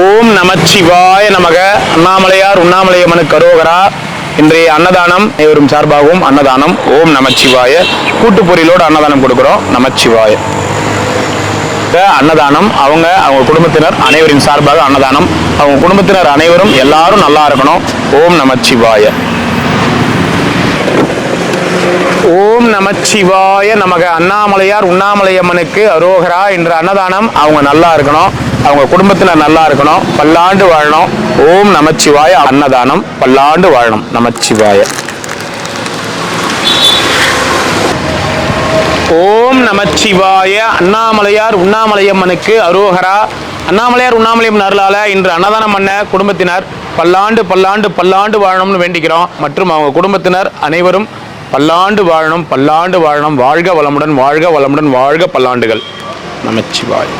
ஓம் நமச்சிவாய நமக. அண்ணாமலையார் உண்ணாமலையம்மனுக்கு அரோகரா. இன்றைய அன்னதானம் இவரும் சார்பாகவும் அன்னதானம். ஓம் நமச்சிவாய. கூட்டுப்பொரியலோடு அன்னதானம் கொடுக்கிறோம். நமச்சிவாய அன்னதானம். அவங்க குடும்பத்தினர் அனைவரின் சார்பாக அன்னதானம். அவங்க குடும்பத்தினர் அனைவரும் எல்லாரும் நல்லா இருக்கணும். ஓம் நமச்சிவாய. ஓம் நமச்சிவாய நமக. அண்ணாமலையார் உண்ணாமலையம்மனுக்கு அரோகரா. என்ற அன்னதானம். அவங்க நல்லா இருக்கணும், அவங்க குடும்பத்தினர் நல்லா இருக்கணும், பல்லாண்டு வாழணும். ஓம் நமச்சிவாய. அன்னதானம் பல்லாண்டு வாழணும். நமச்சிவாய. ஓம் நமச்சிவாய. அண்ணாமலையார் உண்ணாமலையம்மனுக்கு அரோகரா. அண்ணாமலையார் உண்ணாமலையம்மன் அருளால இன்று அன்னதானம் பண்ண குடும்பத்தினர் பல்லாண்டு பல்லாண்டு பல்லாண்டு வாழணும்னு வேண்டிக்கிறோம். மற்றும் அவங்க குடும்பத்தினர் அனைவரும் பல்லாண்டு வாழணும், பல்லாண்டு வாழணும். வாழ்க வளமுடன், வாழ்க வளமுடன், வாழ்க பல்லாண்டுகள். நமச்சிவாய்.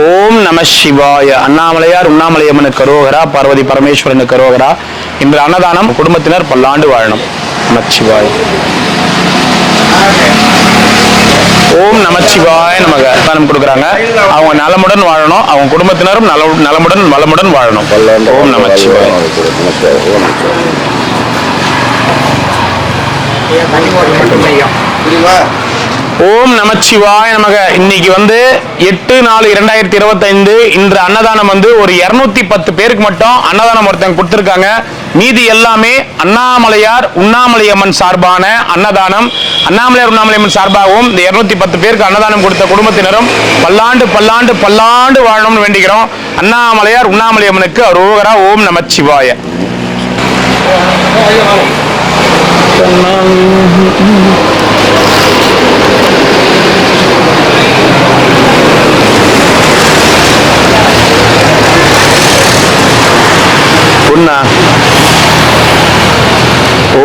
ஓம் நம சிவாய. அண்ணாமலையார் உண்ணாமலையம்மனுக்கு அரோகரா. பார்வதி பரமேஸ்வரனுக்கு அரோகரா. இன்று அன்னதானம். குடும்பத்தினர் பல்லாண்டு வாழணும். நமச்சிவாய். ஓம் நமச்சிவாய நமக. அன்னதானம் கொடுக்குறாங்க. அவங்க நலமுடன் வாழணும், அவங்க குடும்பத்தினரும் நலமுடன் வளமுடன் வாழணும். ஓம் நமச்சிவாய. ஓம் நமச்சிவாய நமக. இன்னைக்கு 8/4/2025 இன்று அன்னதானம் ஒரு 210 பேருக்கு மட்டும் அன்னதானம் ஒருத்தங்க கொடுத்திருக்காங்க. மீதி எல்லாமே அண்ணாமலையார் உண்ணாமலையம்மன் சார்பான அன்னதானம். அண்ணாமலையார் உண்ணாமலையம்மன் சார்பாகவும் இந்த 210 பேருக்கு அன்னதானம் கொடுத்த குடும்பத்தினரும் பல்லாண்டு பல்லாண்டு பல்லாண்டு வாழணும்னு வேண்டிக்கிறோம். அண்ணாமலையார் உண்ணாமலையம்மனுக்கு அரோகரா. ஓம் நமச்சிவாய.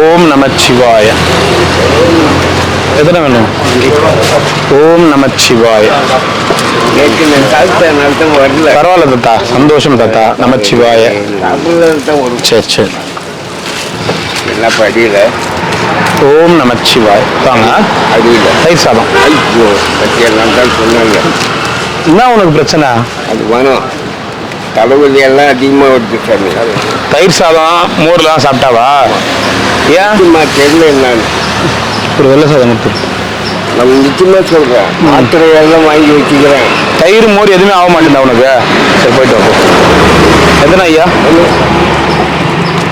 ஓம் நமச்சிவாய. எத்தனை வேணும்? ஓம் நமச்சிவாய. பரவாயில்ல தாத்தா, சந்தோஷம் தாத்தா. நமச்சிவாய. சரி சரி. ஓம் நமச்சிவாய். வாங்க. தயிர் சாதம். என்ன உனக்கு பிரச்சனை? அது வேணும். தலைவலி எல்லாம் அதிகமாக வருது சாமி. தயிர் சாதம் மோர்லாம் சாப்பிட்டாவா? ஏன் தெரியல என்னன்னு. ஒரு வெள்ளை சாதம் கொடுத்து நம்ம நிச்சயமா சொல்றேன். மாத்திரை எல்லாம் வாங்கி வச்சுக்கிறேன். தயிர் மோர் எதுவுமே ஆக மாட்டேங்குதா உனக்கு? சரி போயிட்டு வா. எத்தனை ஐயா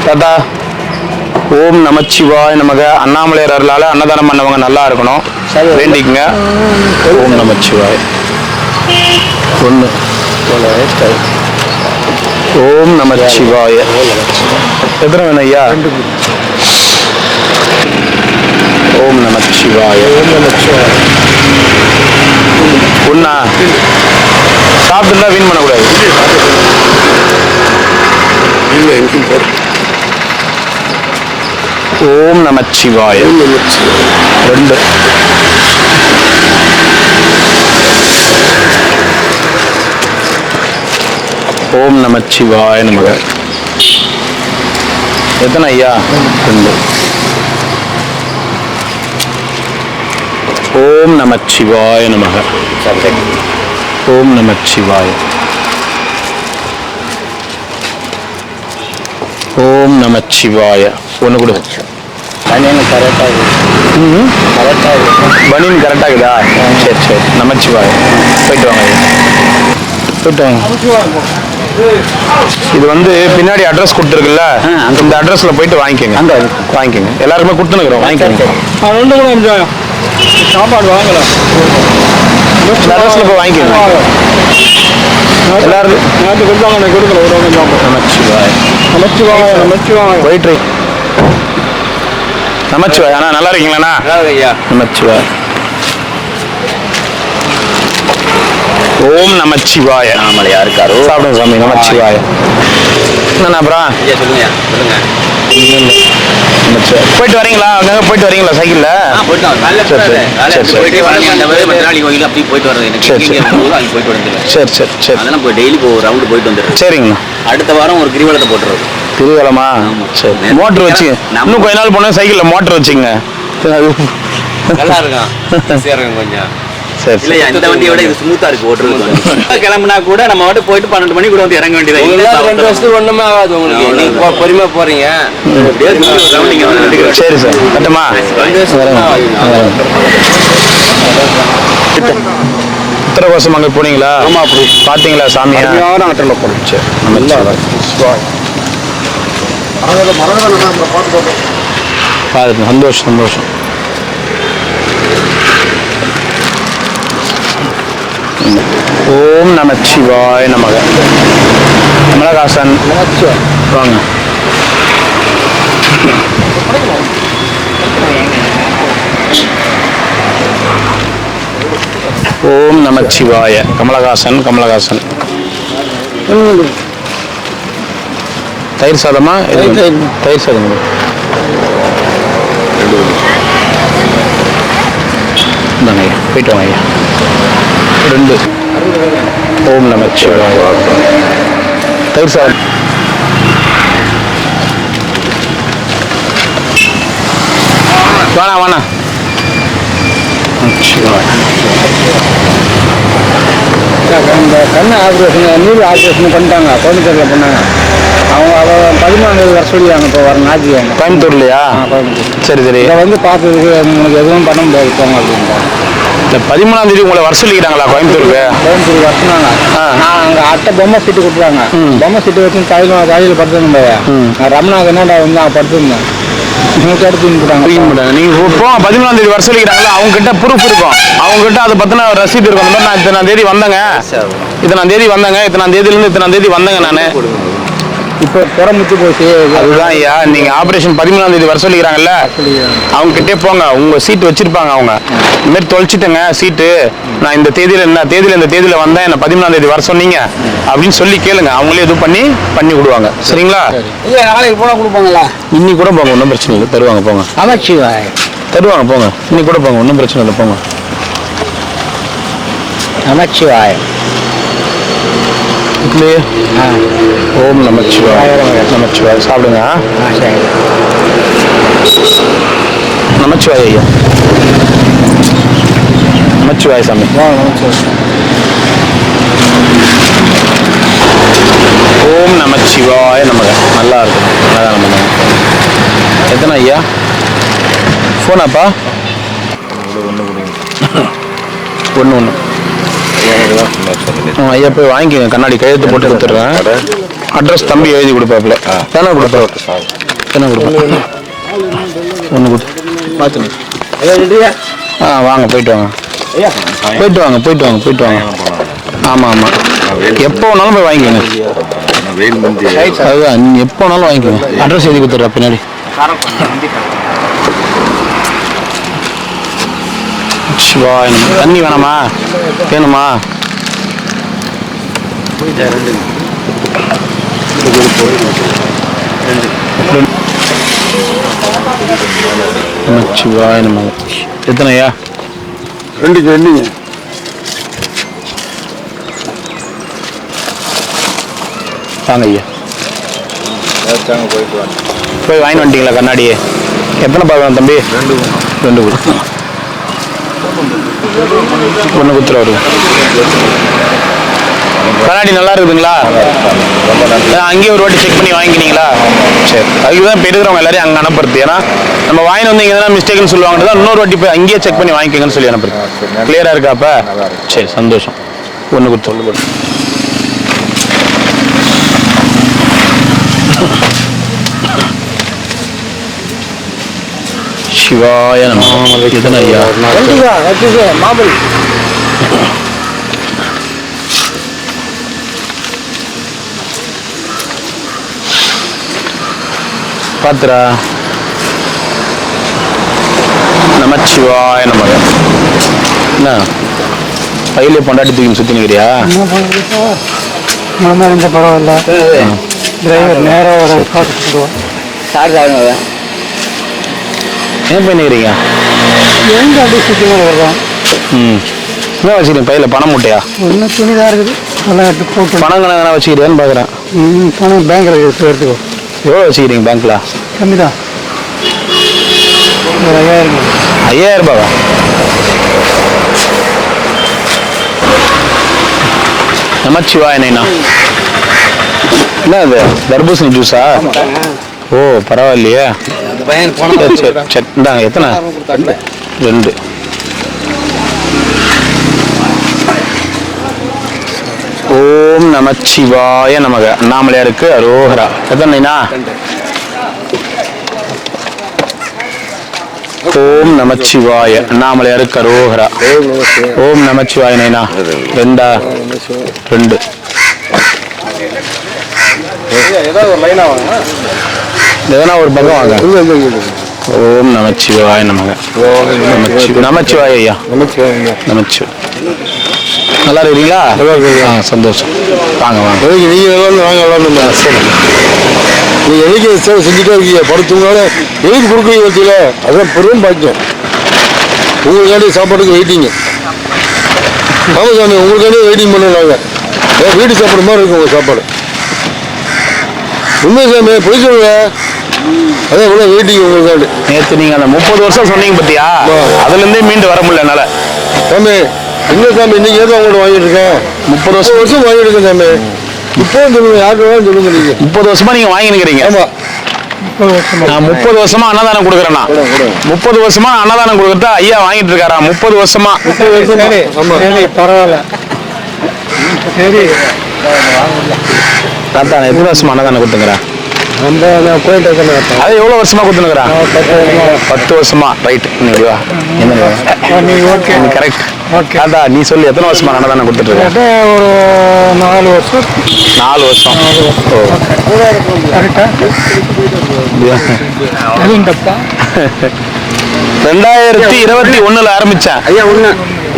தாத்தா? ஓம் நமச்சிவாய் நமக. அண்ணாமலையார் அருளால அன்னதானம் பண்ணவங்க நல்லா இருக்கணும், வேண்டிக்குங்க. ஓம் நமச்சிவாய். ஒன்று. ஓம் நமச்சிவாய. எத்தனை வேணும் ஐயா? ஓம் நமச்சிவாய. ஒண்ணா? சாப்பிட்டு வீண் பண்ணக்கூடாது. ஓம் நமச்சிவாய. 2. ஓம் நமச்சிவாய நமக. எத்தனை ஐயா? 2. ஓம் நமச்சிவாய நமக. ஓம் நமச்சிவாய. ஓம் நமச்சிவாய. ஒன்று கொடு. பனியன் கரெக்டாகுதா? சரி சரி. நமச்சிவாய. போயிட்டு வாங்க. போயிட்டு வாங்க. இது பின்னாடி அட்ரஸ் கொடுத்துருக்குல்ல, அந்த அட்ரஸ்ல போயிட்டு வாங்கிக்கோங்க. வாங்கிக்கோங்க. எல்லாருக்குமே கொடுத்துனுக்குறோம். வாங்கிக்கோங்க. சாப்பாடு வாங்கல. இந்த அட்ரஸ்ல போய் வாங்கிக்கோங்க. எல்லாரும் நேற்று கொடுத்தாங்க, நான் கொடுக்கல. ஒரு சாப்பாடு. நமச்சிவாய். நமச்சிவாய. நமச்சிவாய. போயிட்டு நமச்சிவாய். அண்ணா நல்லா இருக்கீங்களாண்ணா? நமச்சிவாய். ஓம் நமச்சிவாய. நாமலையா இருக்காரு. சாப்பிடுங்க சாமி. நமச்சிவாய. என்னண்ணா அப்புறம் போயிட்டு வரீங்களா? அங்கங்க போயிட்டு வரீங்களா சைக்கிள்ல? சரிங்கண்ணா. அடுத்த வாரம் ஒரு கிரிவலத்தை போட்டுறது. கிரிவலமா? சரி. மோட்டர் வச்சு இன்னும் கொஞ்ச நாள் போனா சைக்கிள்ல மோட்டர் வச்சுங்க. நல்லா இருக்கும். கொஞ்சம் சரி இல்லையா இந்த வண்டியை விட இது ஸ்மூத்தா இருக்கு ஓட்டுறதுக்கு. கிளம்புனா கூட நம்ம மட்டும் போயிட்டு 12 மணி கூட வந்து இறங்க வேண்டியது. உங்களுக்கு 2 வருஷத்துக்கு ஒண்ணுமே ஆகாது உங்களுக்கு. நீங்க பொறுமையா போறீங்க. சரி சார் கட்டுமா உத்தரகோசம் அங்கே போனீங்களா? ஆமா அப்படி பார்த்தீங்களா சாமியா? யாரும் ஆட்டோல போகணும். சரி பார்த்து சந்தோஷம் சந்தோஷம். ஓம் நமச்சிவாய நமக. கமலஹாசன் வாங்க. ஓம் நமச்சிவாய. கமலஹாசன் கமலஹாசன். தயிர் சாதமா? தயிர் சாதம். இந்தாங்க ஐயா, போயிட்டு வாங்க ஐயா. 2. ஓம் நமச்சிவாய. தயிர் சாதம். வாணா வாணா. இந்த கண்ணு ஆப்ரேஷன் நீர் ஆப்ரேஷன் பண்ணிட்டாங்க. கோயம்புத்தூரில் பண்ணாங்க. அவங்க 13 வர சொல்லியாங்க. இப்போ வர ஞாயிற்றுக்கிழமை கோயம்புத்தூர்லையா? கோயம்புத்தூர். சரி சரி. இதை வந்து பார்த்ததுக்கு உங்களுக்கு எதுவும் பண்ண முடியாது போங்க அப்படின்ட்டாங்க. இந்த 13ஆம் தேதி உங்களை வர சொல்லிக்கிறாங்களா கோயம்புத்தூருக்கு? கோயம்புத்தூர் வரச்சுனாங்க. நான் அங்கே அட்டை பொம்மை சீட்டு கொடுத்துருவாங்க. பொம்மை சீட்டு வச்சு தலையில் படுத்துருந்தேன். ரமணாக்கு என்னடா வந்து நான் படுத்துருந்தேன். உங்களுக்கு எடுத்து போட்டாங்க. நீங்க இப்போ 13ஆம் தேதி வர சொல்லிக்கிறாங்களா? அவங்க கிட்ட ப்ரூஃப் இருக்கும். அவங்க கிட்ட அதை பத்தின ரசீது இருக்கும். அந்த மாதிரி நான் இத்தனாம் தேதி வந்தேங்க, இத்தனாம் தேதி வந்தேங்க, இத்தனாம் தேதியிலேருந்து இத்தனாம் தேதி வந்தேங்க நான். இப்போ புறமுத்து போச்சு. அதுதான் ஐயா, நீங்க ஆபரேஷன் 13ஆம் தேதி வர சொல்லிக்கிறாங்கல்ல, அவங்க கிட்டே போங்க. உங்க சீட்டு வச்சிருப்பாங்க. அவங்க இந்த மாதிரி தொலைச்சிட்டேங்க சீட்டு, நான் இந்த தேதியில இந்த தேதியில வந்தேன், என்ன 13ஆம் தேதி வர சொன்னீங்க அப்படின்னு சொல்லி கேளுங்க. அவங்களே எதுவும் பண்ணி விடுவாங்க. சரிங்களா? இல்லை நாளைக்கு போனால் கொடுப்பாங்களா? இன்னைக்கு கூட போங்க, ஒன்றும் பிரச்சனை இல்லை, தருவாங்க போங்க. நமச்சிவாய. தருவாங்க போங்க, இன்னைக்கு கூட போங்க, ஒன்றும் பிரச்சனை இல்லை, போங்க. நமச்சிவாய. ஓம் நமச்சிவாய. நமச்சிவாய. சாப்பிடுங்க. நமச்சிவாய ஐயா. நமச்சிவாய சாமி. ஓம் நமச்சிவாய நமக. நல்லா இருக்கும். நல்லா நம்ம எத்தனை ஐயா ஃபோனாப்பா? ஒன்று ஐயா போய் வாங்கிக்கோங்க. கண்ணாடி கையெழுத்து போட்டு கொடுத்துட்றேன். அட்ரஸ் தம்பி எழுதி கொடுப்பாப்புல. தானே கொடுப்பேன். ஒன்று கொடுத்து பார்த்துங்க. வாங்க போயிட்டு வாங்க. போயிட்டு வாங்க. ஆமாம் எப்போ வேணாலும் போய் வாங்கிக்கோங்க. அதுதான் நீங்கள் எப்போ வேணாலும் வாங்கிக்கோங்க. அட்ரஸ் எழுதி கொடுத்துட்றா பின்னாடி. சிவாய். தண்ணி வேணாமா? வேணுமா? சிவாய் நம்ம. எத்தனையா? 2 சொன்னீங்க. வாங்க ஐயா. போய் வாங்கிட்டு வந்துட்டீங்களா கண்ணாடியே? எத்தனை பார்க்கலாம் தம்பி? 2 கொடுத்து ஒன்று குத்துரு. கண்ணாடி நல்லா இருக்குதுங்களா? அங்கேயே ஒரு வாட்டி செக் பண்ணி வாங்கிக்கினீங்களா? சரி, அதுக்கு தான் இப்போ இருக்கிறவங்க எல்லாரையும் அங்கே அனுப்புறது. ஏன்னா நம்ம வாங்கிட்டு வந்து இங்கே எதனா மிஸ்டேக்னு சொல்லுவாங்க தான், இன்னொரு வாட்டி போய் அங்கேயே செக் பண்ணி வாங்கிக்கோங்கன்னு சொல்லி அனுப்புறது. கிளியராக இருக்காப்ப? சரி சந்தோஷம். ஒன்று கொடுத்து சிவாய நம்ம. எத்தனை ஐயா? மாபல் பாத்துரா. நமச்சிவாய நமக. என்ன பையிலே பொண்டாட்டி தூக்கி சுற்றி நிற்கிறியா? இருந்த பரவாயில்ல. டிரைவர் நேராக பார்த்துடுவோம். சார் சார் ஏன் போய் நிற்கிறீங்க? எங்கே அப்படியே சுற்றி வருவோம். என்ன வச்சுக்கிறீங்க பையில்? பணம் மூட்டையா? ஒன்றும் துணிதாக இருக்குது. நல்லா எடுத்து போட்டு பணம் கணக்கு வச்சுக்கிறியான்னு பார்க்குறேன். பணம் பேங்க்கில் எடுத்துக்கோ. எவ்வளோ வச்சுக்கிறீங்க பேங்க்கில்? கம்மி தான். ஒரு 5000. 5000 ரூபாவா? நமச்சிவாய நைனா. என்ன அது தர்பூசணி ஜூஸா? ஓ பரவாயில்லையே. சரி சரி சரி இந்தாங்க. எத்தனை? 2. ஓம் நமச்சிவாய நமக. அண்ணாமலையாருக்கு அரோகரா. எத்தனை நைனா? ஓம் நமச்சிவாய அண்ணாமலையாருக்கு அரோகரா. ஓம் நமச்சிவாய நைனா. 2. எதனா ஒரு பக்கம் வாங்க. ஓம் நமச்சிவாய நமக. நமச்சிவாய ஐயா. நமச்சிவாய. நல்லா இருக்கீங்களா? சந்தோஷம். வாங்க வாங்க. நீங்க சரி. நீங்க எதுக்கு செஞ்சுட்டே இருக்கீங்க? படுத்துனால எதுக்கு கொடுக்குறீங்க வச்சுல? அதான் பெரும் பாக்கியம். உங்களுக்காண்டி சாப்பாட்டுக்கு வெயிட்டிங்க. ஆமாம் சாமி, உங்களுக்காண்டி வெயிட்டிங் பண்ணுறாங்க. வீட்டு சாப்பாடு மாதிரி இருக்கும் உங்கள் சாப்பாடு. உண்மை சாமி, போய் சொல்லுங்க. அதான் இவ்வளோ வெயிட்டிங் உங்களுக்காண்டி. நேற்று நீங்க அந்த 30 வருஷம் சொன்னீங்க பத்தியா, அதுல இருந்தே மீண்டு வர முடியல என்னால. சாமி இல்லை சாமி, இன்னைக்கு ஏதோ உங்கள்ட்ட வாங்கிட்டு இருக்கேன். 30 வருஷம் வாங்கிட்டு இருக்கேன் சாமி. இப்போ சொல்லுங்க, யாருக்கு வேணாலும் சொல்லுங்க. நீங்க 30 வருஷமா நீங்க வாங்கி நிக்கிறீங்க. ஆமா, நான் 30 வருஷமா அன்னதானம் கொடுக்குறேன்னா 30 வருஷமா அன்னதானம் கொடுக்கறத ஐயா வாங்கிட்டு இருக்காரா? 30 வருஷமா. பரவாயில்ல. சரி தாத்தா எத்தனை வருஷமா அன்னதானம் கொடுத்துக்கிறேன்? போயிட்டு அது எவ்வளவு வருஷமா கொடுத்துனுக்குறேன்? 10 வருஷமா. ரைட். நீ கரெக்ட். தாத்தா நீ சொல்லு, எத்தனை வருஷமா அன்னதானம் கொடுத்துட்டு இருக்க? ஒரு 4 வருஷம். 4 வருஷம். கரெக்டா? 2021 ஆரம்பிச்சேன். ஐயா ஒண்ணு.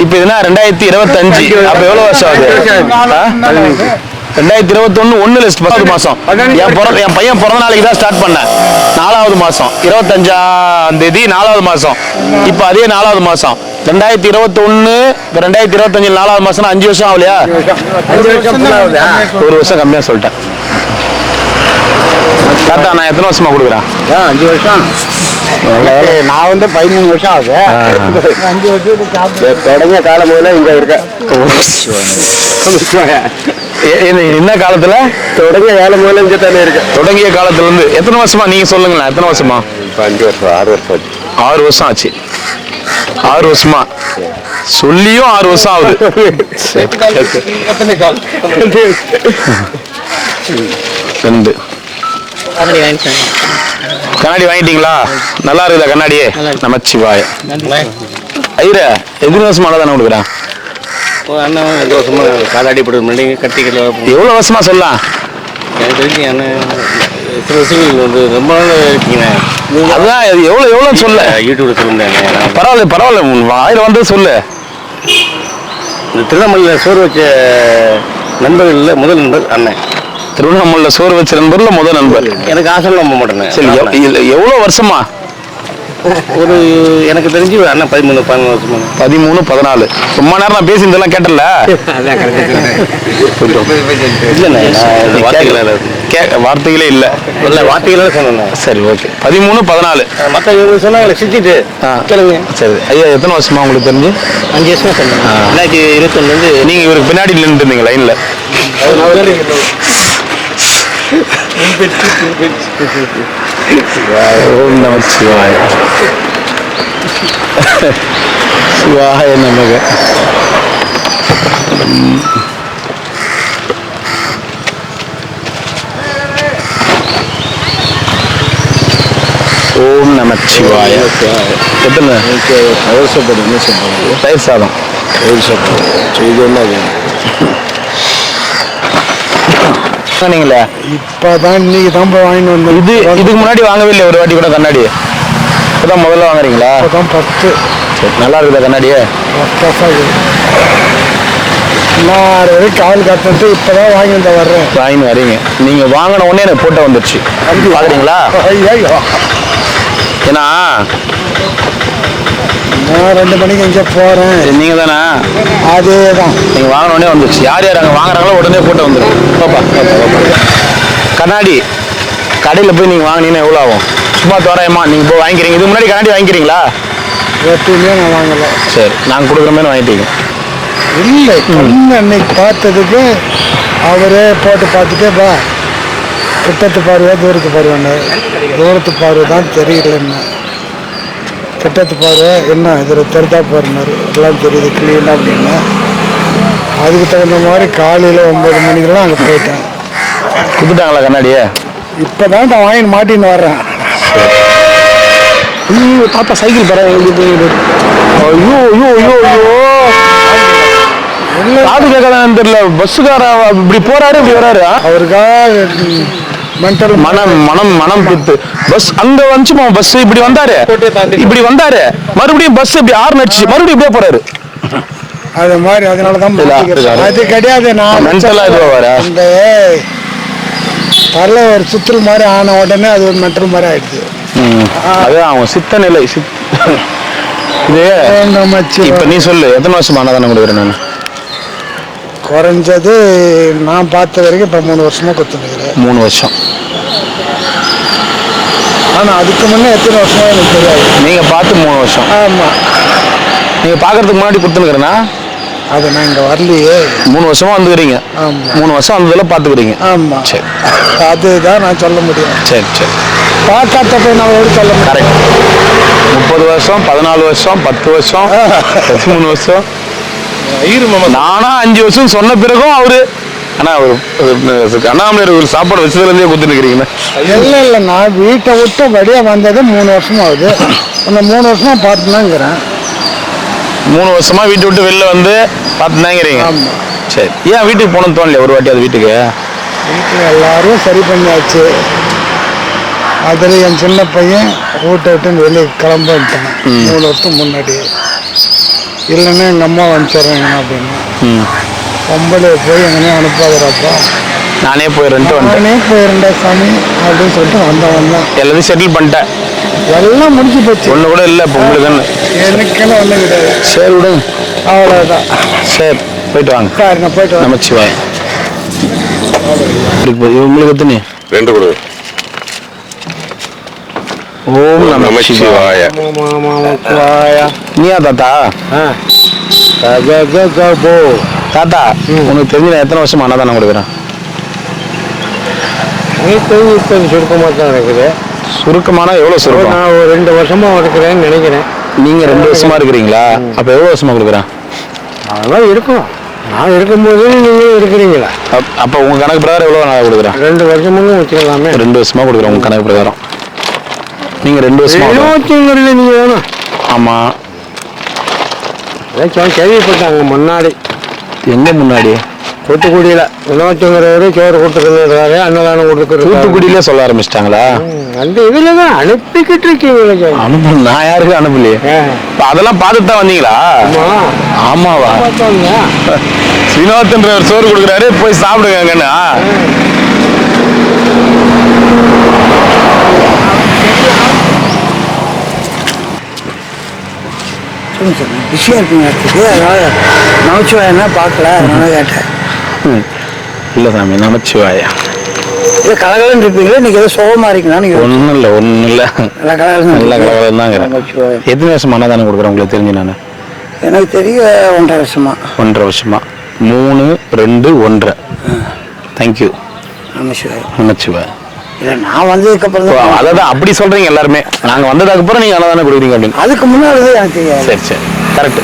இப்ப இதுனா 2025. அப்ப எவ்வளவு வருஷம் ஆகுது? 2021 10 மாசம். என் பையன் பிறந்த நாளைக்கு தான் ஸ்டார்ட் பண்ணேன். 4வது மாசம் 25ஆம் தேதி 4வது மாசம். இப்ப அதே 4வது மாசம் 2021. 2025 4வது மாசம் 5 வருஷம் ஆகலையா? 1 வருஷம் கம்மியா சொல்லிட்டேன். தாத்தா நான் எத்தனை வருஷமா கொடுக்குறேன்? 5 வருஷம். நான் 13 வருஷம் ஆகுது. 5 வருஷம் தொடங்கிய காலம் முதல்ல இங்க இருக்கேன். என்ன காலத்துல? தொடங்கிய காலம் முதல்ல இங்க தானே இருக்கேன். தொடங்கிய காலத்துல இருந்து எத்தனை வருஷமா நீங்க சொல்லுங்களேன்? எத்தனை வருஷமா? 5 வருஷம் 6 வருஷம் ஆச்சு. 6 வருஷம் ஆச்சு. 6 வருஷமா சொல்லியும் 6 வருஷம் ஆகுது. ரெண்டு கண்ணாடி வாங்கிட்டீங்களா? நல்லா இருக்குதா கண்ணாடியே? நமச்சிவாய. ஐயர எத்தனை வருஷமா அன்னதானம் கொடுக்குறேன்? அண்ணன் 2 வருஷமா காலாடி போட்டு முன்னாடி கட்டிக்கலாம். எவ்வளவு வருஷமா சொல்லலாம்? எனக்கு தெரிஞ்சு அண்ணன் இத்தனை வருஷங்கள் வந்து ரொம்ப நாள் இருக்கீங்க. அதுதான் எவ்வளவு சொல்ல. யூடியூப்ல சொல்லுங்க. பரவாயில்ல பரவாயில்ல, 1000 வந்து சொல்லு. இந்த திருவண்ணாமலையில் சோறு வச்ச நண்பர்களில் முதல் நண்பர் அண்ணன். திருவண்ணாமலையில் சோறு வச்ச நண்பர்ல முதல் நண்பர். எனக்கு ஆசை நம்ப மாட்டேன். சரி, எவ்வளவு வருஷமா? ஒரு எனக்கு தெரிஞ்சு அண்ணன் 13-14 வருஷமா. 13-14. ரொம்ப நேரம் நான் பேசி இதெல்லாம் கேட்டல. வார்த்தைகளே இல்ல. வார்த்தைகளே சொன்னேன். சரி ஓகே. 13-14. மற்ற சொன்னாங்க சிரிச்சிட்டு கேளுங்க. சரி ஐயா, எத்தனை வருஷமா உங்களுக்கு தெரிஞ்சு? 5 வருஷமா சொன்னேன். 2021 நீங்க இவருக்கு பின்னாடி நின்று இருந்தீங்க லைன்ல. ஓம் நம சிவாய. சிவாய நமக. ஓம் நம சிவாய. எத்தனை தயிர் சாதம்? நீங்களே இப்பதான் இன்னைக்கு தான் வாங்கிட்டு வந்தோம். இதுக்கு முன்னாடி வாங்கவே இல்லை ஒரு வாட்டி கூட கண்ணாடி? இப்பதான் முதல்ல வாங்குறீங்களா? இப்பதான் 10. நல்லா இருக்குதா கண்ணாடியே? நான் கால் கட்டு இப்பதான் வாங்கி வர்றேன். வாங்கின்னு வரீங்க. நீங்க வாங்கின உடனே எனக்கு போட்டோ வந்துருச்சு. பாக்குறீங்களா? ஏன்னா நான் 2 மணிக்கு எங்கே போறேன். நீங்க தானே? அதேதான். நீங்க வாங்கின உடனே வந்துருச்சு. யார் யார் அங்கே வாங்குறாங்களோ உடனே போட்டோ வந்துடும். பாப்பா கண்ணாடி கடையில் போய் நீங்க வாங்கினீங்கன்னா எவ்வளோ ஆகும்? சும்மா தோராயமா நீங்க போய் வாங்கிக்கிறீங்க. இதுக்கு முன்னாடி கண்ணாடி வாங்கிக்கிறீங்களா? எப்பயுமே நான் வாங்கல. சரி, நாங்கள் கொடுக்குற மாதிரி வாங்கிட்டீங்க. இல்லை கண்ணு அன்னைக்கு பார்த்ததுக்கு அவரே போட்டு பார்த்துட்டே வா கிட்டத்து பார்வையா தூரத்து பார்வைன்னு தூரத்து பார்வை தான் தெரியலன்னு கிட்டத்து பார்வை என்ன இதில் தெரிதா பாருனாரு எல்லாம் தெரியுது கிளீனாக அப்படின்னா அதுக்கு தகுந்த மாதிரி காலையில் 9 மணிக்கெல்லாம் அங்கே போயிட்டேன். கொடுத்துட்டாங்களா கண்ணாடியே? இப்போ தான் நான் வாங்கி மாட்டின்னு வர்றேன். ஐயோ தாத்தா சைக்கிள் பரவ ஐயோ ஐயோ ஐயோ ஐயோ காது கேட்காதான்னு தெரியல. பஸ்ஸுக்கார இப்படி போறாரு இப்படி வராரு. அவருக்காக மென்டல் மனம் பித்து பஸ் அங்க வந்துச்சுமா. பஸ் இப்படி வந்தாரு மறுபடியும் பஸ் இப்படி ஆறு நடிச்சு மறுபடியும் இப்படியே போறாரு. அது மாதிரி அதனாலதான் அது கிடையாது. நான் இந்த தலை ஒரு சுத்தல் மாதிரி ஆன உடனே அது ஒரு மென்டல் மாதிரி ஆயிடுச்சு. அது அவன் சித்த நிலை. இப்ப நீ சொல்லு எத்தனை வருஷம் அன்னதானம் கொடுக்குறேன்? நான் குறைஞ்சது நான் பார்த்த வரைக்கும் இப்போ 3 வருஷமா கொடுத்துருக்கிறேன். 3 வருஷம். ஆனா அதுக்கு முன்னே எத்தனை வருஷமா எனக்கு தெரியாது. நீங்க பார்த்து 3 வருஷம். ஆமா. நீங்க பாக்குறதுக்கு முன்னாடி கொடுத்துருக்கிறேன்னா அது நான் இங்க வரலையே. 3 வருஷமா வந்துக்கிறீங்க. 3 வருஷம் வந்ததுல பாத்துக்கிறீங்க. ஆமா. சரி, அதுதான் நான் சொல்ல முடியும். சரி சரி. பார்க்காத போய் நான் எப்படி சொல்ல முடியும்? கரெக்ட். 30 வருஷம் 14 வருஷம் 10 வருஷம் 13 வருஷம் நானா 5 வருஷம் சொன்ன பிறகும் அவரு ஆனா அவரு அண்ணாமலையார் சாப்பாடு வச்சதுல இருந்தே கொடுத்துருக்கிறீங்க. இல்ல நான் வீட்டை விட்டு வெளியே வந்தது 3 வருஷம் ஆகுது. அந்த 3 வருஷமா பார்த்துனாங்கிறேன். 3 வருஷமா வீட்டை விட்டு வெளில வந்து பார்த்துனாங்கிறீங்க. சரி, ஏன் வீட்டுக்கு போகணும்னு தோணலையா ஒரு வாட்டி? அது வீட்டுக்கு எல்லாரும் சரி பண்ணியாச்சு. அதில் என் சின்ன பையன் வீட்டை விட்டு வெளியே கிளம்பிட்டான் 3 வருஷம் முன்னாடி. இல்லைன்னா எங்கள் அம்மா அனுப்பிச்சிட்றேங்க அப்படின்னு. பொம்பளை போய் எங்கனையும் அனுப்பாதுறாப்பா, நானே போயிடுறேன்ட்டு சாமி அப்படின்னு சொல்லிட்டு வந்தேன். எல்லாத்தையும் செட்டில் பண்ணிட்டேன். எல்லாம் முடிஞ்சு போச்சு. ஒன்று கூட இல்லை இப்போ உங்களுக்குன்னு. எனக்குன்னு ஒன்றும் கிடையாது. சரி விடுங்க, அவ்வளோதான். சரி போயிட்டு வாங்க. சார் நான் போயிட்டு வரேன். நமச்சிவாய். உங்களுக்கு எத்தனை? 2 கொடு. ஓம் நமச்சிவாய. நீயா தாத்தா? தாத்தா உனக்கு தெரிஞ்சு நான் எத்தனை வருஷம் அன்னதானம் கொடுக்குறேன்? சுருக்கமாக தான் இருக்குது. சுருக்கமான எவ்வளோ சுருக்கம்? நான் ஒரு 2 வருஷமா இருக்கிறேன்னு நினைக்கிறேன். நீங்க 2 வருஷமா இருக்கிறீங்களா? அப்ப எவ்வளவு வருஷமா கொடுக்குறேன்? அதெல்லாம் இருக்கும். நான் இருக்கும்போது நீங்களும் இருக்கிறீங்களா? அப்ப உங்க கணக்கு பிரகாரம் எவ்வளவு நான் கொடுக்குறேன்? 2 வருஷமும் வச்சுக்கலாமே. 2 வருஷமா கொடுக்குறேன் உங்க கணக்கு பிரகாரம். நீங்க 2 வருஷமா நீங்க வேணும். ஆமா, கேள்விப்பட்டாங்க முன்னாடி. எங்க முன்னாடி? தூத்துக்குடியில வினோத்துங்கிறவரு சோறு கொடுத்துருக்காரு, அன்னதானம் கொடுத்துருக்காரு. தூத்துக்குடியிலே சொல்ல ஆரம்பிச்சிட்டாங்களா? அந்த இதுலதான் அனுப்பிக்கிட்டு இருக்கீங்க. நான் யாருக்கும் அனுப்பலையே. அதெல்லாம் பார்த்துட்டு தான் வந்தீங்களா? ஆமாவா? வினோத்ன்றவர் சோறு கொடுக்குறாரு, போய் சாப்பிடுங்கன்னு. பிஸியாக இருக்குங்க, அதனால நமச்சிவாயன்னா பார்க்கல, அதனால கேட்டேன். இல்லை சாமி, நமச்சிவாயா. இல்லை கலகலன்னு இருப்பீங்களா? இன்னைக்கு ஏதோ சோகமாக இருக்கீங்களா? நீங்கள் ஒன்றும் இல்லை நல்லா கலகலம் தாங்க. எத்தனை வருஷம் அன்னதானம் கொடுக்குறேன் உங்களுக்கு தெரிஞ்சு? நான் எனக்கு தெரிய 1.5 வருஷமா. 1.5 வருஷமா. 3, 2, 1. தேங்க்யூ. நமச்சிவாய். நமச்சிவாய். இல்லை நான் வந்ததுக்கப்புறம் தான். அதான் அப்படி சொல்கிறீங்க எல்லாருமே. நாங்கள் வந்ததுக்கு அப்புறம் நீங்கள் அன்னதானம் கொடுக்குறீங்க அப்படின்னு. அதுக்கு முன்னாடி எனக்கு தெரியாது. சரி சரி, கரெக்டு.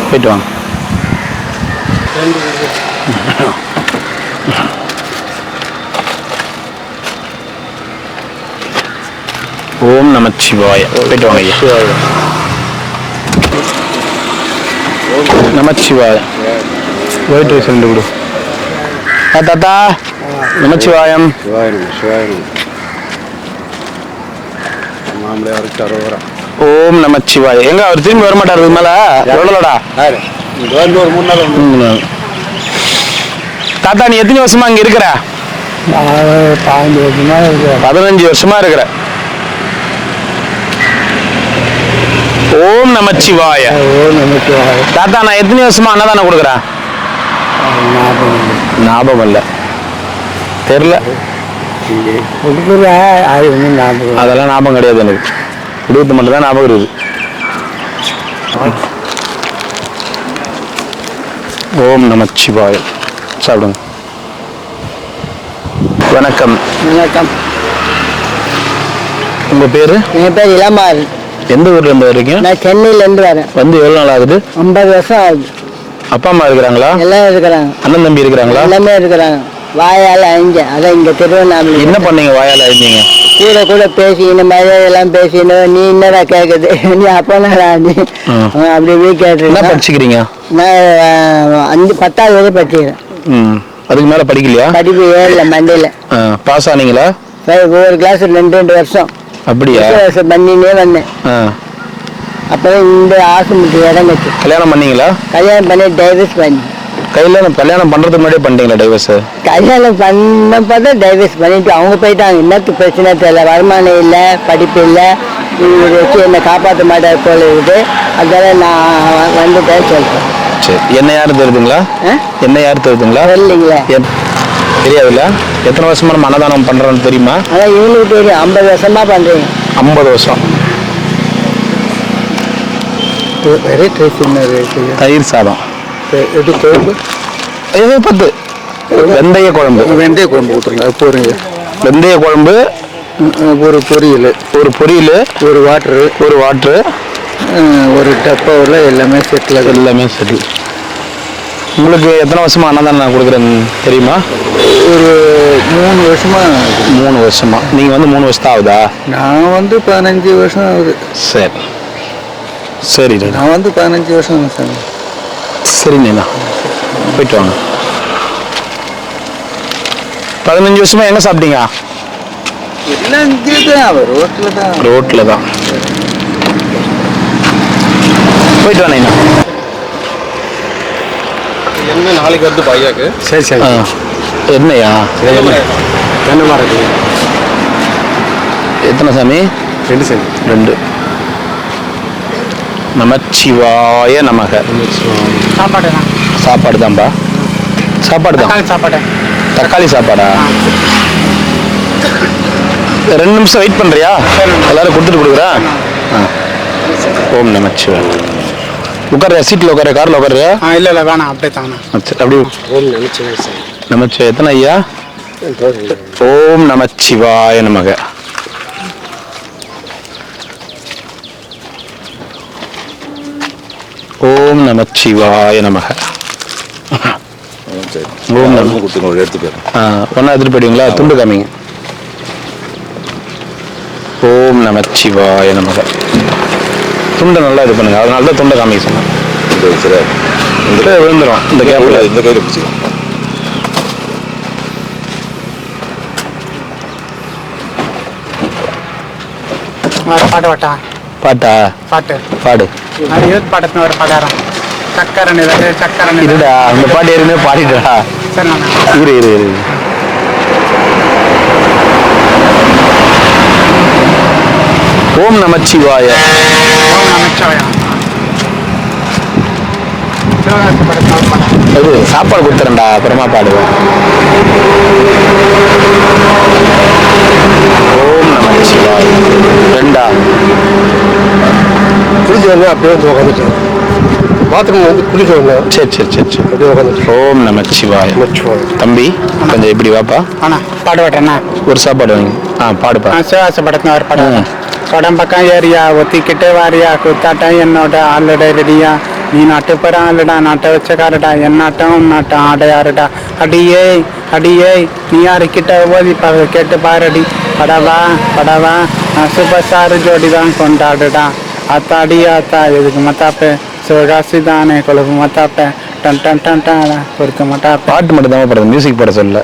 போயிட்டு வாங்க. ஓம் நமச்சிவாய. போயிட்டு வாங்க ஐயா. நமச்சிவாய. ஒயிட் ரைஸ் 2 கொடு. தாத்தா நமச்சிவாயம். ஓம் நமச்சிவாய. எங்க அவர் திரும்பி வரமாட்டார் மேல? எவ்வளோடா தாத்தா? நீ எத்தனை வருஷமா அங்க இருக்கிற? 15 வருஷமா இருக்கிற. ஓம் நமச்சிவாய. தாத்தா நான் எத்தனை வருஷமா அன்னதானம் கொடுக்குறேன்? ஞாபகம் இல்ல, தெரியல. அதெல்லாம் ஞாபகம் கிடையாது எனக்கு. குடும்பத்து மட்டும் தான் ஞாபகம் இருக்குது. ஓம் நமச்சிவாய. சாப்பிடுங்க. வணக்கம். வணக்கம். உங்க பேரு? என் பேர் இளமாறு. எந்த ஊர்ல இருந்து வரீங்க? நான் சென்னையிலேருந்து வரேன். வந்து எவ்வளவு நாள் ஆகுது? 50 வருஷம் ஆகுது. அப்பா அம்மா இருக்கிறாங்களா? எல்லாம் இருக்கிறாங்க. அண்ணன் தம்பி இருக்கிறாங்களா? எல்லாமே இருக்கிறாங்க. வாயால் அழிஞ்ச அதான் இங்கே திருவண்ணாமலை. என்ன பண்ணீங்க வாயால் அழிஞ்சீங்க? கூட பேசி இந்த மாதிரி எல்லாம் பேசினோம். நீ என்னடா கேட்குது, நீ அப்பனாடா நீ அப்படி இப்படி என்ன கேட்டுருக்கேன். படிச்சுக்கிறீங்க? நான் 10வது வரை படிச்சுக்கிறேன். அதுக்கு மேல படிக்கலையா? படிப்பு ஏறல மண்டையில். பாஸ் ஆனீங்களா? ஒவ்வொரு கிளாஸ் 2 வருஷம் அப்படியா? வருஷம் பண்ணினே வந்தேன். அப்பதான் இந்த ஆசைமுட்டு இறங்குச்சு. கல்யாணம் பண்ணீங்களா? கல்யாணம் பண்ணி டைவர்ஸ் பண்ணி. கல்யாணம் பண்றதுக்கு முன்னாடியே பண்ணிட்டீங்களா டைவர்ஸ்? கல்யாணம் பண்ண பார்த்தா டைவர்ஸ் பண்ணிட்டு அவங்க போயிட்டாங்க. என்னத்துக்கு பிரச்சனை தெரியல. வருமானம் இல்லை, படிப்பு இல்லை, இவங்க வச்சு என்னை காப்பாற்ற மாட்டார் போல இருக்குது. அதனால நான் வந்துட்டேன்னு சொல்றேன். சரி. என்ன யாரு தெரியுதுங்களா? என்ன யாரு தெரியுதுங்களா? இல்லைங்களே. தெரியாதுல்ல. எத்தனை வருஷமா நம்ம அன்னதானம் பண்றோம்னு தெரியுமா? அதான் இவங்களுக்கு தெரியும். 50 வருஷமா பண்றீங்க. 50 வருஷம். தயிர் சாதம், 10 வெந்தய குழம்பு. வெந்தய குழம்பு ஊற்றுறீங்க, போறீங்க. வெந்தய குழம்பு, ஒரு பொரியல், ஒரு வாட்ரு, ஒரு டப்பாவில் எல்லாமே செட்டில். உங்களுக்கு எத்தனை வருஷமா அன்னதானம் நான் கொடுக்குறேன்னு தெரியுமா? ஒரு 3 வருஷமா. 3 வருஷமா. நீங்க வந்து 3 வருஷம் ஆகுதா? நான் வந்து 15 வருஷம் ஆகுது. சரி. நான் வந்து 15 வருஷம் சார். சரி நீனா போயிட்டு வாங்க. 15 வருஷமா எங்க சாப்பிட்டீங்க? எல்லாம் இங்கே தான், ரோட்டில் தான். போயிட்டு வாங்க. என்ன நாளைக்கு வந்து பையாக்கு? சரி. என்னையா? என்னமா இருக்கு? எத்தனை சாமி? 2 சாமி. 2. நமச்சிவாய நமக. சாப்பாடு தான்பா. சாப்பாடு தான். தக்காளி சாப்பாடா? 2 நிமிஷம் வெயிட் பண்றியா? எல்லாரும் கொடுத்துட்டு கொடுக்குறேன். ஓம் நமச்சிவாய. உட்கார சீட்டில் உட்கார, காரில் உட்காரியா? இல்லை வேணாம், அப்படியே தானே. அப்படி. ஓம் நமச்சிவாய. எத்தனை ஐயா? ஓம் நமச்சிவாய நமக. ஓம் நமச்சிவாய நமக. ஓம் நம. ஒன்னா எடுத்துட்டு போயிடுவீங்களா? துண்டு காமிங்க. ஓம் நமச்சிவாய நமக. துண்டை நல்லா இது பண்ணுங்க. அதனால தான் துண்டை காமிக்க சொன்னேன். விழுந்துடும் இந்த கேப்ல. இந்த கையில் பிடிச்சிக்கலாம். பாட்டா? பாடு. பாடத்துல ஒரு படாரம் சக்கரன் இருடா, அந்த பாட்டு ஏற்கனவே பாடிட்டா. இரு. ஓம் நமச்சிவாய. அது சாப்பாடு கொடுத்துறேன்டா, அப்புறமா பாடுவேன். ஓம் நமச்சிவாய. 2 குளிச்சு வந்து அப்படியே வந்து உட்காந்துட்டேன். பாத்ரூம் வந்து குளிக்க வந்தேன். சரி. அப்படியே உட்காந்துட்டேன். ஓம் நமச்சிவாய. தம்பி கொஞ்சம் இப்படி வாப்பா. பாடுவாட்டேண்ணா. ஒரு சாப்பாடு வாங்கி. பாடுப்பா. சிவாசப்படத்துல ஒரு படம். கொடம்பக்கம் ஏரியா ஒத்திக்கிட்டே வாரியா குத்தாட்டம் என்னோட ஆளுட ரெடியா. நீ நாட்டு பெற ஆளுடா, நாட்டை வச்சக்காரடா, என் நாட்டம் உன் நாட்டம் ஆடையாருடா. அடியே நீ யாருக்கிட்ட ஓதி கேட்டு பாருடி. படவா நான் சூப்பர் ஸ்டார் ஜோடி தான் கொண்டாடுடா. ஆத்தா எதுக்கு மத்தாப்பே, சிவகாசி தானே கொழுப்பு மத்தாப்பேன். டன் பொறுக்க மாட்டாப்பேன். பாட்டு மட்டும் தான் படம், மியூசிக் படம் சொல்ல.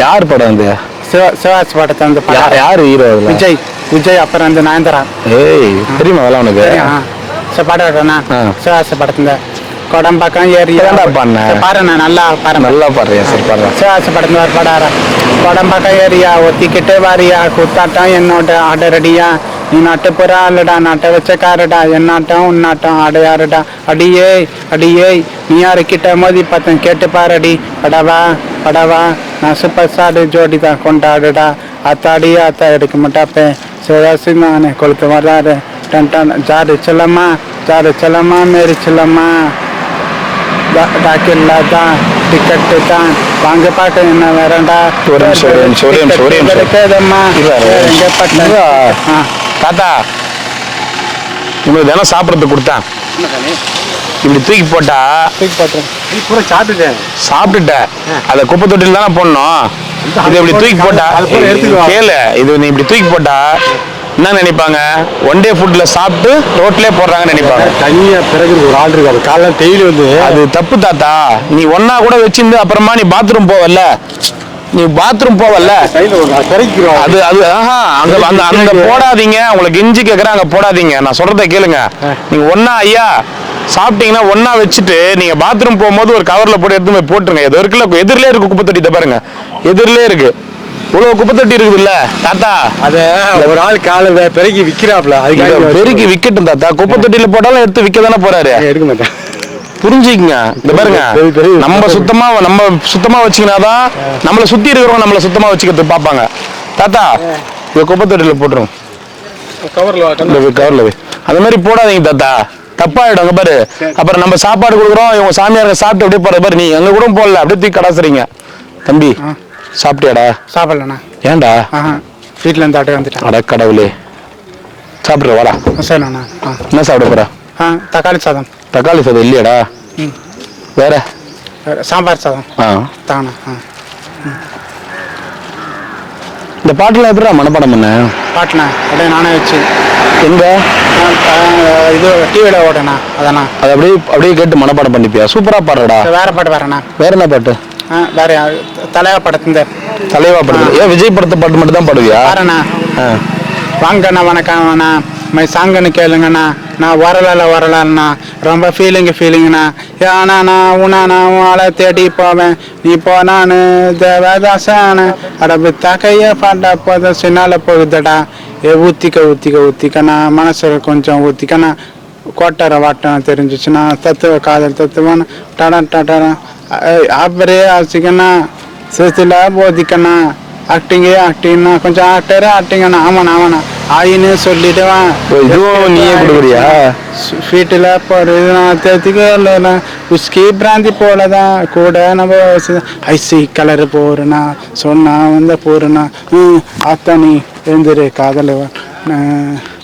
யார் படம் வந்து? சிவாஜி படத்தை வந்து யாரு ஹீரோ? விஜய் அப்புறம் வந்து நயன்தாரா. தெரியுமா அதெல்லாம் உனக்கு? பாடுறேண்ணா. சிவாஜி படத்துல கொடம்பக்கம் ஏரியா பாரு. நல்லா பாடுறியா? சரி பாடுறேன். சிவாஜி படத்துல ஒரு படம். கொடம்பக்கம் ஏரியா ஒத்திக்கிட்டே வாரியா குத்தாட்டம் என்னோட ஆடரடியா. நீ நாட்டு புற ஆளுடா, நாட்டை வச்சக்காரடா, என் நாட்டம் உன் நாட்டம் ஆடையாருடா. அடியே நீ யாருக்கிட்ட மோதி பார்த்தேன் கேட்டு பாருடி. படவா நான் சூப்பர் ஸ்டார் ஜோடி தான் கொண்டாடுடா. ஆத்தா எடுக்க மாட்டாப்பேன். சிவகாசி நானே கொளுத்து வர்றாரு. டன் ஜாரு செல்லம்மா மேரி செல்லம்மா. டாக்கில்லா தான் டிக்கெட்டு தான் வாங்க பாட்டு என்ன வேறண்டா ஒரு நிமிஷம். கேதம்மா எங்க பட்ட தாத்தா உங்களுக்கு தினம் சாப்பிட்றதுக்கு கொடுத்தேன் இப்படி தூக்கி போட்டா சாப்பிட்டுட்ட அதை குப்பை தொட்டில தானே போடணும். இது இப்படி தூக்கி போட்டா கேளு, இது நீ இப்படி தூக்கி போட்டா என்ன நினைப்பாங்க? ஒன் டே ஃபுட்ல சாப்பிட்டு ரோட்லயே போடுறாங்கன்னு நினைப்பாங்க. தனியா பிறகு ஒரு ஆள் இருக்காது காலைல டெய்லி வந்து அது தப்பு தாத்தா. நீ ஒன்னா கூட வச்சிருந்து அப்புறமா நீ பாத்ரூம் போவல்ல, அது அது அங்க அங்க போடாதீங்க. உங்களுக்கு இஞ்சி கேக்குறேன், அங்க போடாதீங்க. நான் சொல்றதை கேளுங்க. நீங்க ஒன்னா ஐயா சாப்பிட்டீங்கன்னா ஒன்னா வச்சுட்டு நீங்க பாத்ரூம் போகும்போது ஒரு கவர்ல போட்டு எடுத்து போய் போட்டுருங்க. எது இருக்குல்ல, எதிரிலே இருக்கு குப்பை தொட்டி, பாருங்க எதிரிலே இருக்கு. இவ்வளவு குப்பை தொட்டி இருக்குது இல்ல தாத்தா, அத ஒரு ஆள் காலை பெருக்கி விக்கிறாப்ல, பெருக்கி விக்கட்டும் தாத்தா. குப்பை தொட்டியில போட்டாலும் எடுத்து விக்க தானே போறாரு. எடுக்க மாட்டேன், புரிஞ்சுக்கங்க. இந்த பாருங்க, நம்ம சுத்தமா வச்சுக்கினாதான் நம்மளை சுத்தி இருக்கிறவங்க நம்மளை சுத்தமா வச்சுக்கிறது பாப்பாங்க. தாத்தா இந்த குப்பை தொட்டியில போட்டுரும், கவர்ல அந்த மாதிரி போடாதீங்க தாத்தா, தப்பாயிடும். அங்க பாரு, அப்புறம் நம்ம சாப்பாடு கொடுக்குறோம், இவங்க சாமியாருங்க சாப்பிட்டு அப்படியே போற பாரு. நீ அங்க கூட போடல, அப்படியே தூக்கி கடாசுறீங்க. தம்பி சாப்பிட்டியாடா? சாப்பிடலண்ணா. ஏன்டா? வீட்டுல இருந்து ஆட்டே வந்துட்டேன். அட கடவுளே, சாப்பிட்ற வாடா. சரிண்ணா. என்ன சாப்பிட போற? தக்காளி சாதம். தக்காளி சாதம் இல்லையாடா? வேற சாம்பார் சாதம் தானா? இந்த பாட்டுல எப்படிடா மனப்பாடம் பண்ண? பாட்டுண்ணா அப்படியே நானே வச்சு எங்க இது டிவியில ஓடண்ணா, அதாண்ணா. அது அப்படியே கேட்டு மனப்பாடம் பண்ணிப்பியா? சூப்பரா பாடுறடா. வேற பாட்டு வேறண்ணா. வேற என்ன பாட்டு? வேற தலைவா படத்துல. தலைவா படத்துல? ஏன் விஜய் படத்தை பாட்டு மட்டும் தான் பாடுவியா? வேறண்ணா. வாங்கண்ணா வணக்கம்ண்ணா, மை சாங்கன்னு கேளுங்கண்ணா, நான் வரலண்ணா, ரொம்ப ஃபீலிங்குண்ணா. ஏன்னா உனா ஆளை தேடி போவேன், நீ போனான்னு தேவதாசானு அடப்பு தக்கைய பாட்டா போத சின்னால போகுதடா. ஊத்திக்கண்ணா, மனசுல கொஞ்சம் ஊத்திக்கண்ணா, கோட்டரை வாட்டம் தெரிஞ்சிச்சுன்னா தத்துவ காதல் தத்துவம் டடா அப்படியே ஆச்சுக்கண்ணா, சில போதிக்கண்ணா, ஆக்டிங்னா கொஞ்சம் ஆக்டிங்கண்ணா. ஆமாண்ணா ஆயின்னு சொல்லிடுவேன். நீயே கொடுக்குறியா? வீட்டுல போடுறதுனா உஸ்கி பிராந்தி போலதான் கூட நம்ம ஐசி கலர் போறனா சொன்னா வந்த போறனா ஆத்தானி எழுந்துரு காதல.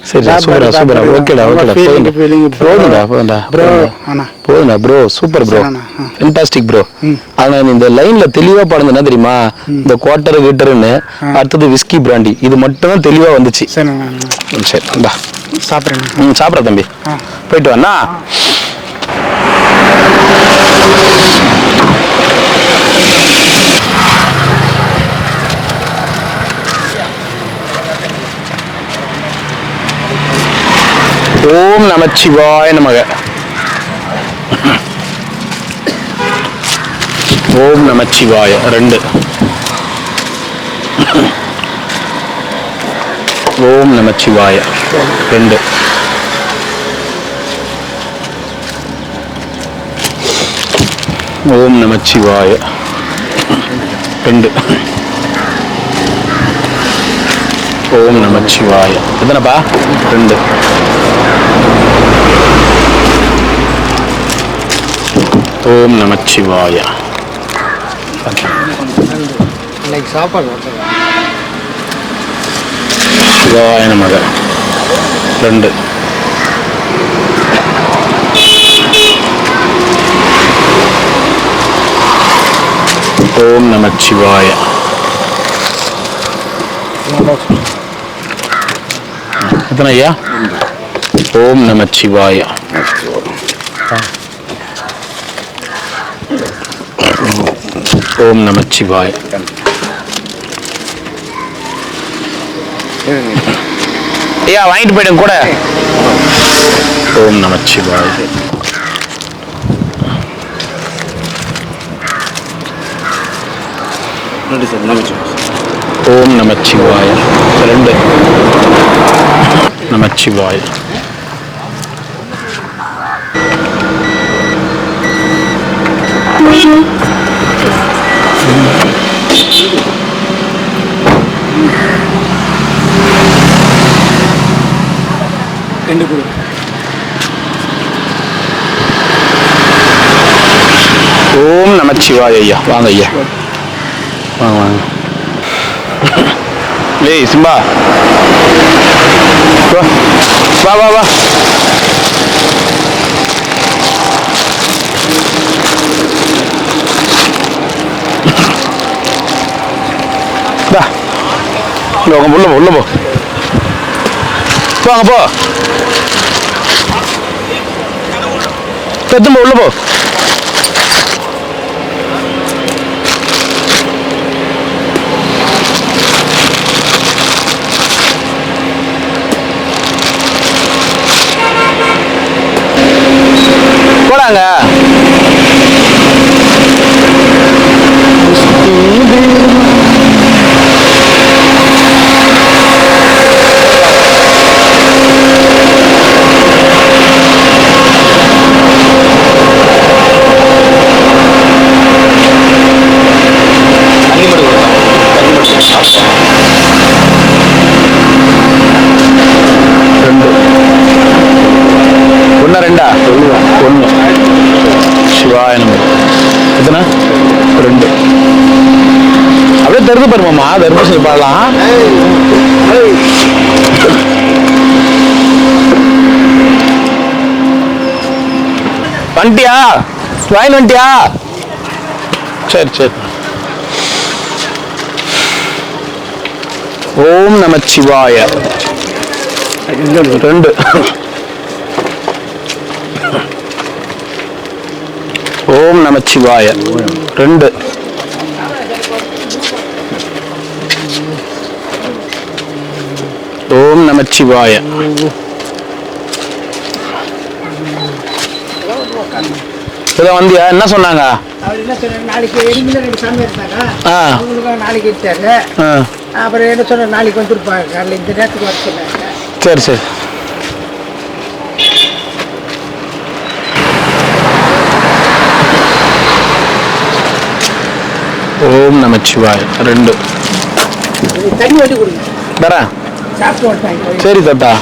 சரி சூப்பரா சூப்பரா. ஓகேடா போதுடா bro, super bro, fantastic bro. ஆனா இந்த லைன்ல தெளிவா பாடுங்க என்ன தெரியுமா? இந்த குவார்டர் கிட்டர்னு அடுத்தது விஸ்கி பிராண்டி, இது மட்டும் தான் தெளிவா வந்துச்சு. சரி இந்தா சாப்பிடுறேன். சாப்பிட்ற தம்பி, போயிட்டு வாண்ணா. ஓம் நமச்சிவாய நமக. ஓம் நமச்சிவாய 2. ஓம் நமச்சிவாய 2. ஓம் நமச்சிவாய 2. ஓம் நமச்சிவாய எத்தனைப்பா? 2. ஓம் நமச்சிவாய. சாப்பாடு சிவாய நமக 2. ஓம் நமச்சிவாய. எத்தனை ஐயா? ஓம் நமச்சிவாய. ஓம் நமச்சிவாய. ஐயா வாங்கிட்டு போயிடுங்க கூட. ஓம் நமச்சிவாய. ஓம் நமச்சிவாய 2. நமச்சிவாய. ஓம் நமச்சிவாய ஐயா. வாங்க ஐயா, வாங்க வாங்க. ஏய் சிம்பா, வா வா வா. உள்ள போ, உள்ள போ. வாங்க போ. உள்ள போ. போடாங்க. ரெண்டா? ஒன்று. சிவாய நம. எத்தனை? 2. அப்படியே தருது பாருமாம்மா, தர்மபுரி பாடலாம். வந்துட்டியா? வாயின் வந்துட்டியா? சரி சரி. ஓம் நமச்சிவாய. 2. ஓம் நமச்சிவாய. 2. ஓம் நமச்சிவாய. இதான் வந்தியா? என்ன சொன்னாங்க? நாளைக்கு எலும்பில் 2 சாமி இருந்தாங்க. ஆ, அவங்களுக்கு நாளைக்கு இருக்காரு. அப்புறம் என்ன சொன்ன, நாளைக்கு வந்துருப்பாங்க, காலையில் இந்த நேரத்துக்கு வர சொன்னாங்க. சரி சரி. ஓம் நமச்சிவாய. 2. தண்ணி வண்டி கொடுங்க, தரேன். சாப்பிட்டு வந்துட்டாங்க. சரி தாத்தா.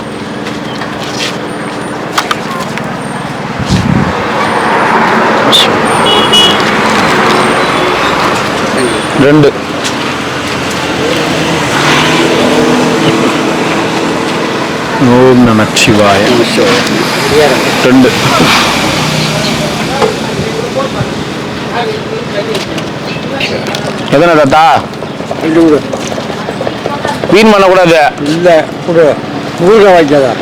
2. ஓம் நமச்சிவாய. 2. எதனா தாத்தா? வீண் பண்ணக்கூடாது. இல்லை கொடு, ஊறுகாய் வாய்க்காதா.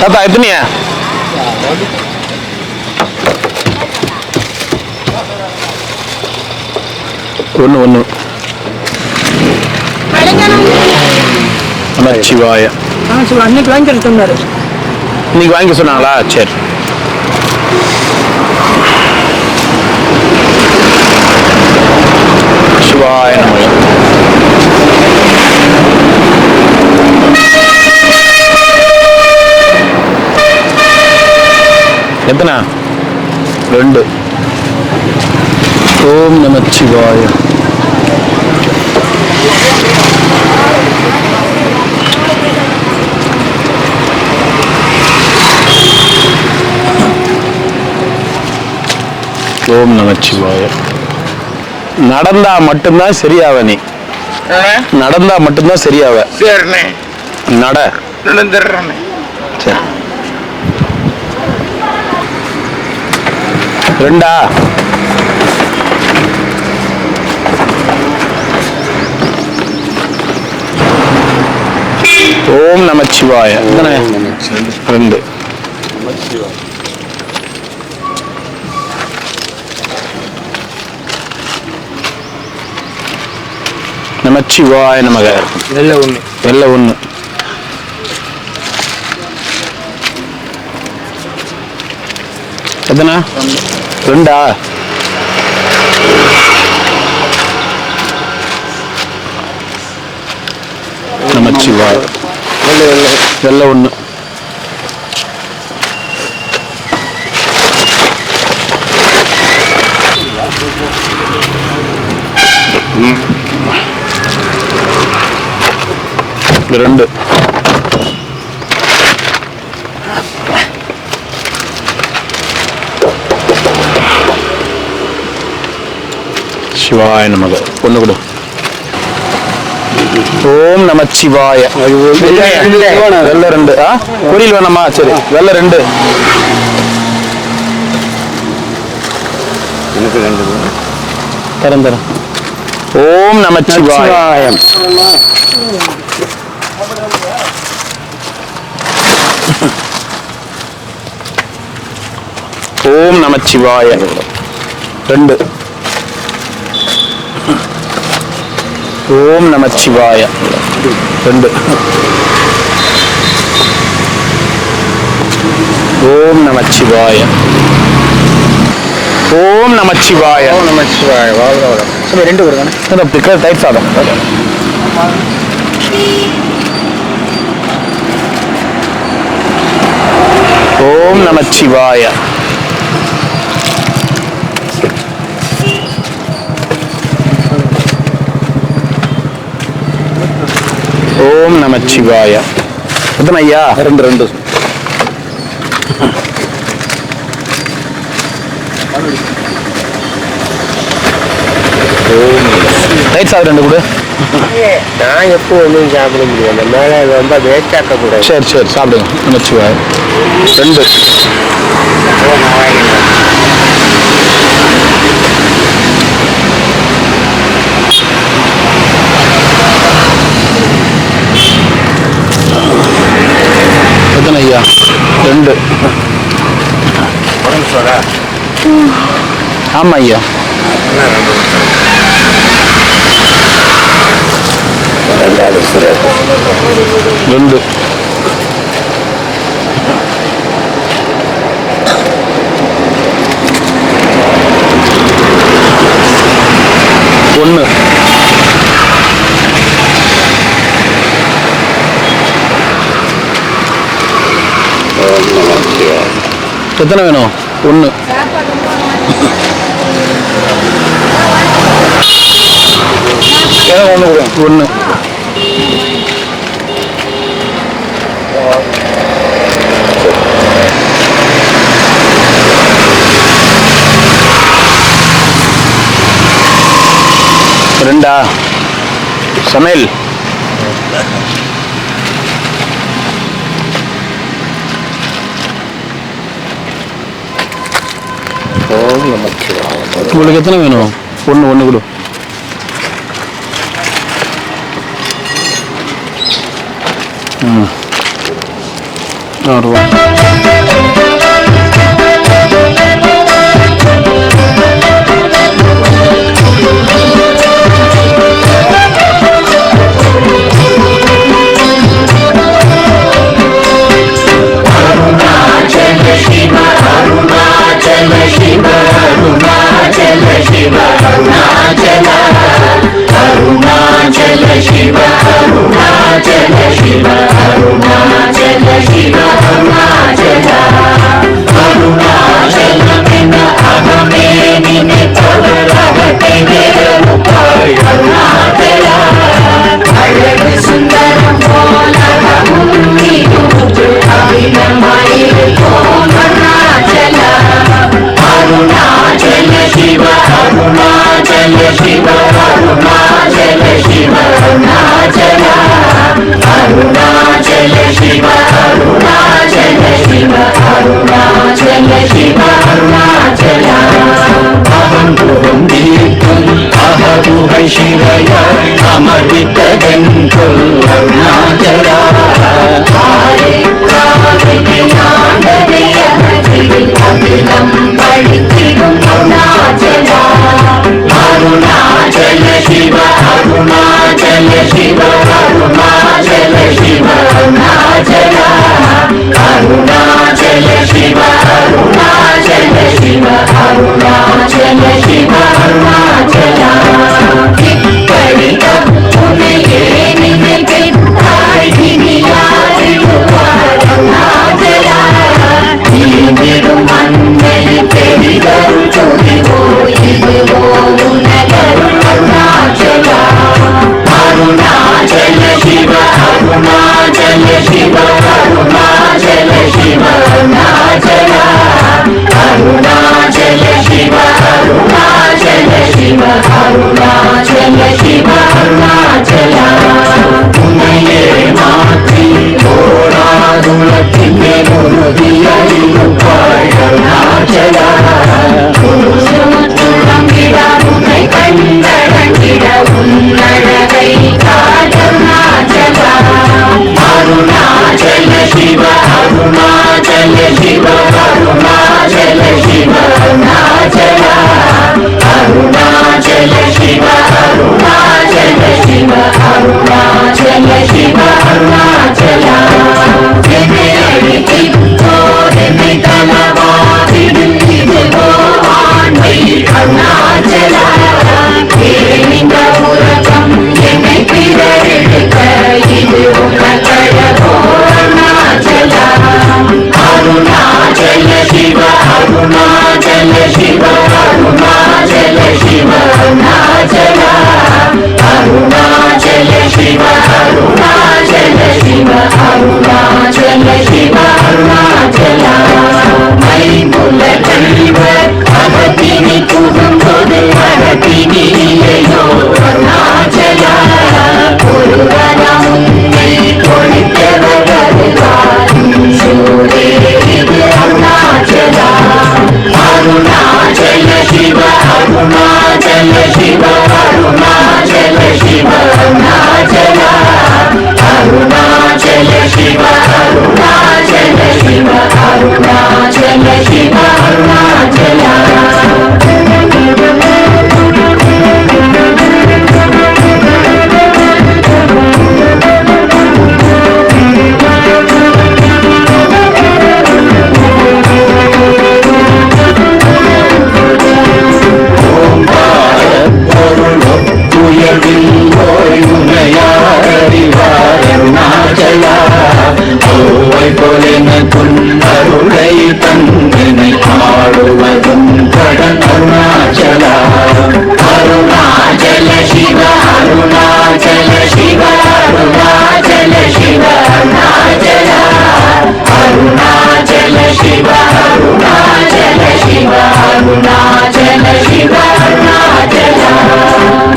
தாத்தா எத்தனையா? 1. நமச்சிவாய. அன்னைக்கு வாங்கி சொன்னாரு. இன்னைக்கு வாங்கி சொன்னாங்களா? சரி. சிவாய நம. எத்தனை? 2. ஓம் நமச்சிவாய. ஓம் நமச்சிவாய. நடந்தா மட்டும்தான் சரியாவ. நீ நடந்தா மட்டும்தான் சரியாவ. சரிண்ணே, நட. நடந்துடுறேண்ணே. சரி. 2. ஓம் நமச்சிவாய. 2. நமச்சிவாய நமக. வெள்ளை 1. வெள்ளை 1. எத்தனை? 2. நமச்சிவாய. வெள்ளை 1. 2 சிவாய நமக. ஒண்ணு கொடு. ஓம் நமச்சிவாய. வெள்ள 2. பொரியல் வேணாமா? சரி, வெள்ள 2. தரம். ஓம் நமச்சிவாய. ஓம் நமச்சிவாய. 2. ஓம் நமச்சிவாய. 2. ஓம் நமச்சிவாய. ஓம் நமச்சிவாய. ஓம் நமச்சிவாய. சரி, 2 கொடுங்க. பிக்கல் தயிர் சாதம். ஓம் நமச்சிவாய. ஓம் நமச்சிவாய. எத்தனை ஐயா? 2. தயிர் சாதம் 2 கொடு. நான் எப்போ ஒன்றும் சாப்பிட முடியும், அந்த மேலே ரொம்ப வேஸ்டாக்க கூடாது. சரி சரி, சாப்பிடுங்க. நமச்சிவாய. 2. எத்தனை ஐயா? 2. ஆமா ஐயா. 2. ஒன்று. எத்தனை வேணும்? 1. ஒன்று. ரெண்டா? சமையல் உங்களுக்கு எத்தனை வேணும்? 1 கொடு. ரூபா. Arunachalam அருணாச்சல சிவ அருணாச்சலா உன்னையே மாற்றி ஓடாதுலத்தின் உறுதியிருப்பாய் அருணாச்சலா உன்னை கண்டடங்கிட உன்னழகை காரணாச்சலா அருணாச்சல சிவ அருணாச்சல சிவ அருணாச்சல சிவ அருணாச்சலா அருணாச்சல சிவ அருணாச்சல சிவ அருணாச்சல சிவ அருணாச்சலா என்னை அழித்தோர் என்னை தலவாதிடும் இதுவோ ஆண்மை அருணாச்சலா இந்த உலகம் என்னை பிறரெடுக்க இது உலகளவோ அருணாச்சலா அருணாச்சல சிவ அருணாச்சல சிவ அருணாச்சல சிவ அருணாச்சலா அருணாச்சல சிவ அருணாச்சல சிவ அருணாச்சல சிவ அருணாச்சலா மைமுல கழிவர் அகத்தினி புகும்போது அகத்தினியையோ அருணாச்சலா ஒருவரம் உன்னை ஒழித்தவர்கள் சூரே இது அருணாச்சலா அருணாச்சல சிவ அருணாச்சல சிவ அருணாச்சல சிவ அருணாச்சலா அருணாச்சல சிவ அருணாச்சல சிவ அருணாச்சல சிவ அருணாச்சலா அருணாச்சலா ஓவை போலென குன்னருளை தந்தினை ஆடுவதும் கடன் அருணாச்சலா அருணாச்சல சிவ அருணாச்சல சிவ அருணாச்சல சிவ அருணாச்சலா அருணாச்சல சிவ அருணாச்சல சிவ அருணாச்சல சிவ அருணாச்சலா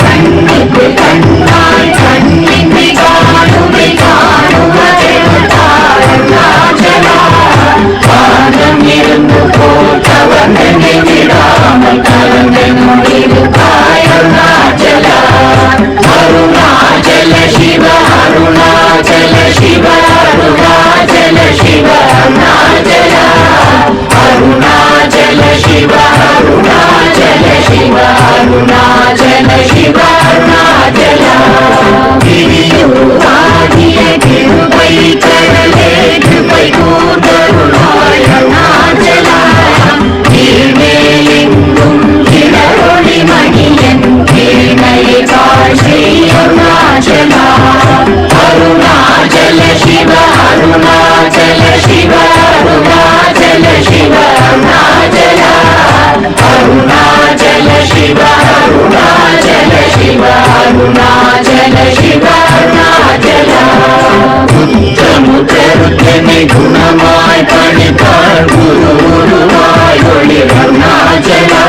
கண்ணுக்கு கண்ணாய் கண்ணின்றி காணுமை காணுவதெருணாச்சலா பாதம் இருந்து போட்டவனை விடாமல் கலந்து முடிவு அருணாச்சலா அருணாச்சல சிவ அருணாச்சல சிவ அருணாச்சல சிவ அருணாச்சலா அருணாச்சல சிவ அருணாச்சல சிவ அருணாச்சல சிவ அருணாச்சலா கிரியுருவாகிய கிருபை கடலே கிருபை கூந்தருளாய் அருணாச்சலா கீழ்மேலெங்கும் கிளரொளி மணியன் கீழ்மையை காட்சி அருணாச்சலா அருணாச்சல சிவ அருணாச்சல சிவ அருணாச்சல சிவ அருணாச்சலா அருணாச்சல சிவ அருணாச்சல சிவ அருணாச்சல சிவ அருணாச்சலா உத்தமுத்தருத்தனை குணமாய் பணிப்பார் குருவாய் ஒளி அருணாச்சலா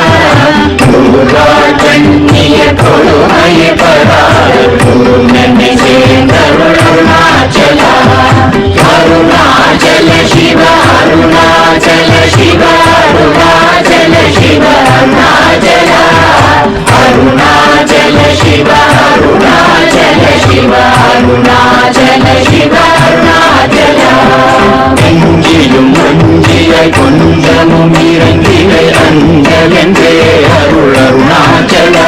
குருவாய் கண்ணிய கொடுமைய பராது குருநன்னை சேர்ந்தருள் அருணாச்சலா அருணாச்சல சிவ அருணாச்சல சிவ அருணாச்சல சிவ அருணாச்சலா அருணாச்சல சிவ அருணாச்சல சிவ அருணாச்சல சிவ அருணாச்சலா எங்கிலும் மஞ்சியாய் கொஞ்சமும் இறங்கினை அஞ்சலென்றே அருள் அருணாச்சலா